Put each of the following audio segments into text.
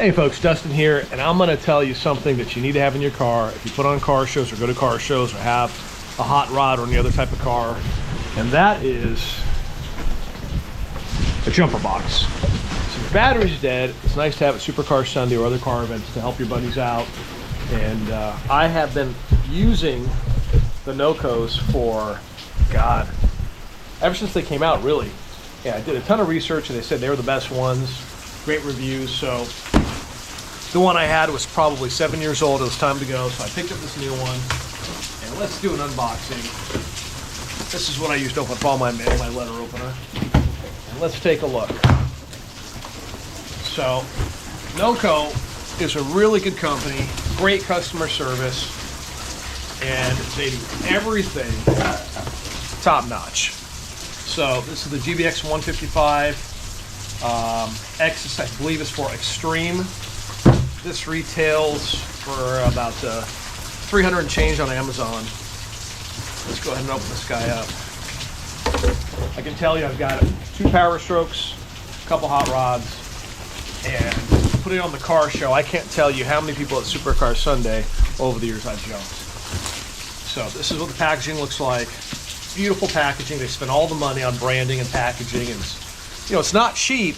Hey folks, Dustin here, and I'm going to tell you something that you need to have in your car if you put on car shows or go to car shows or have a hot rod or any other type of car, and that is a jumper box. So your battery's dead. It's nice to have at Supercar Sunday or other car events to help your buddies out. And I have been using the NOCOs for, God, ever since they came out, really. Yeah, I did a ton of research and they said they were the best ones. Great reviews. So the one I had was probably 7 years old. It was time to go, so I picked up this new one, and let's do an unboxing. This is what I used to open up all my mail, my letter opener, and let's take a look. So NOCO is a really good company, great customer service, and they do everything top notch. So this is the GBX155 X, I believe is for Extreme. This retails for about 300 and change on Amazon. Let's go ahead and open this guy up. I can tell you I've got 2 power strokes, a couple hot rods, and put it on the car show. I can't tell you how many people at Supercar Sunday over the years I've jumped. So this is what the packaging looks like. Beautiful packaging. They spend all the money on branding and packaging, and it's not cheap.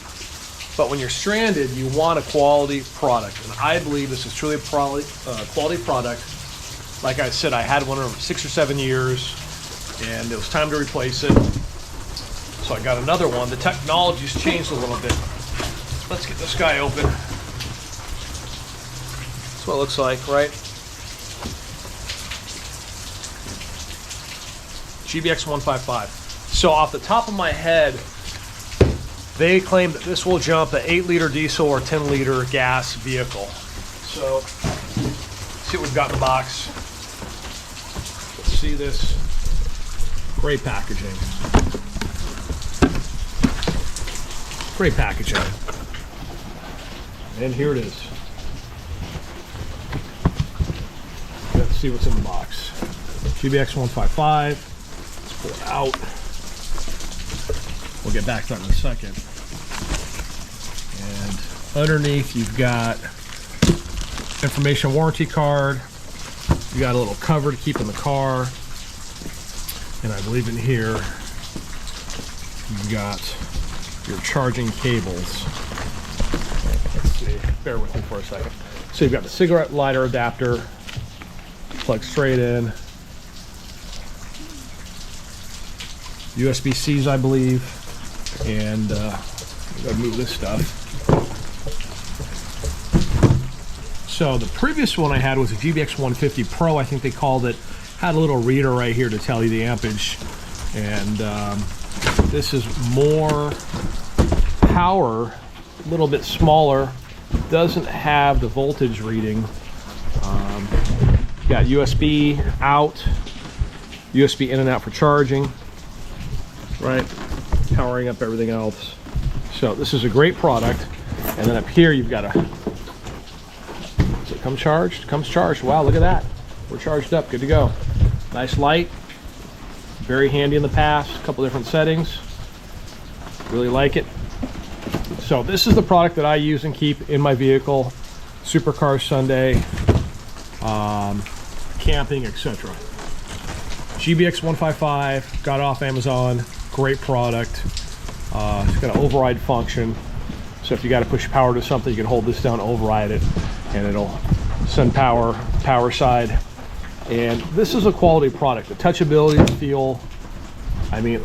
But when you're stranded, you want a quality product. And I believe this is truly a quality product. Like I said, I had one for 6 or 7 years, and it was time to replace it. So I got another one. The technology's changed a little bit. Let's get this guy open. That's what it looks like, right? GBX155. So off the top of my head, they claim that this will jump an 8-liter diesel or 10-liter gas vehicle. So, let's see what we've got in the box. Let's see this. Great packaging. Great packaging. And here it is. Let's see what's in the box. GBX155. Let's pull it out. We'll get back to that in a second. And underneath you've got information warranty card. You got a little cover to keep in the car. And I believe in here you've got your charging cables. Let's see, bear with me for a second. So you've got the cigarette lighter adapter, plug straight in. USB-Cs, I believe. And gotta move this stuff. So the previous one I had was a GBX150 Pro, I think they called it. Had a little reader right here to tell you the ampage. And this is more power, a little bit smaller. Doesn't have the voltage reading. Got USB out, USB in and out for charging, right? Powering up everything else. So this is a great product. And then up here you've got does it come charged? Comes charged. Wow, look at that. We're charged up, good to go. Nice light. Very handy in the past. A couple different settings. Really like it. So this is the product that I use and keep in my vehicle. Supercar Sunday, camping, etc. GBX155, got off Amazon. Great product. It's got an override function, so if you got to push power to something, you can hold this down, override it, and it'll send power side. And this is a quality product. The touchability, the feel, I mean,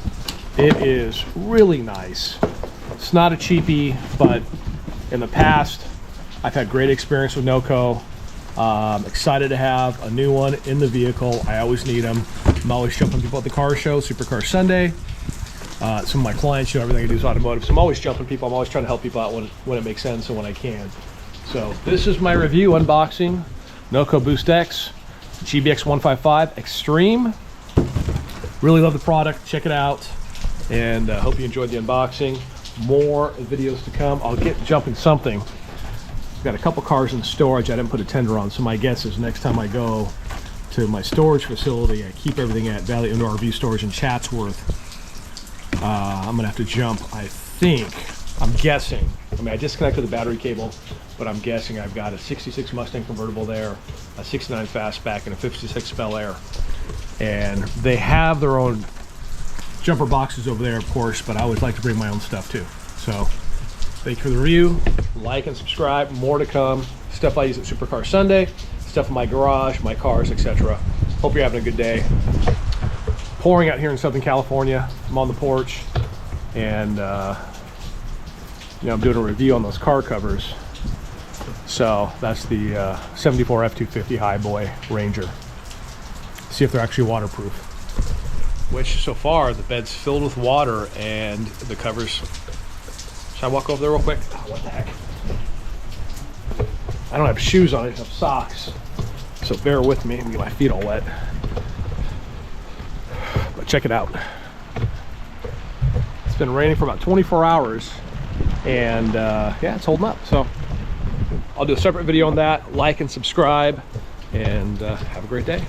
it is really nice. It's not a cheapie, but in the past I've had great experience with NOCO. Excited to have a new one in the vehicle. I always need them. I'm always jumping people at the car show, Supercar Sunday. Some of my clients, everything I do is automotive, so I'm always jumping people. I'm always trying to help people out when it makes sense and when I can. So this is my review unboxing NocoBoost X GBX155 Extreme. Really love the product. Check it out, and hope you enjoyed the unboxing. More videos to come. I'll get jumping something. I've got a couple cars in storage I didn't put a tender on, so my guess is next time I go to my storage facility, I keep everything at Valley Indoor RV Storage in Chatsworth. I'm gonna have to jump, I think, I'm guessing, I mean, I disconnected the battery cable, but I'm guessing I've got a 66 Mustang convertible there, a 69 Fastback, and a 56 Bel Air. And they have their own jumper boxes over there, of course, but I always like to bring my own stuff too. So thank you for the review. Like and subscribe. More to come. Stuff I use at Supercar Sunday, stuff in my garage, my cars, etc. Hope you're having a good day. Pouring out here in Southern California. I'm on the porch, and you know, I'm doing a review on those car covers. So that's the 74 F-250 Highboy Ranger. See if they're actually waterproof. Which so far the bed's filled with water and the covers. Should I walk over there real quick? Oh, what the heck? I don't have shoes on, I just have socks. So bear with me and get my feet all wet. But check it out. It's been raining for about 24 hours and yeah, it's holding up. So I'll do a separate video on that. Like and subscribe, and have a great day.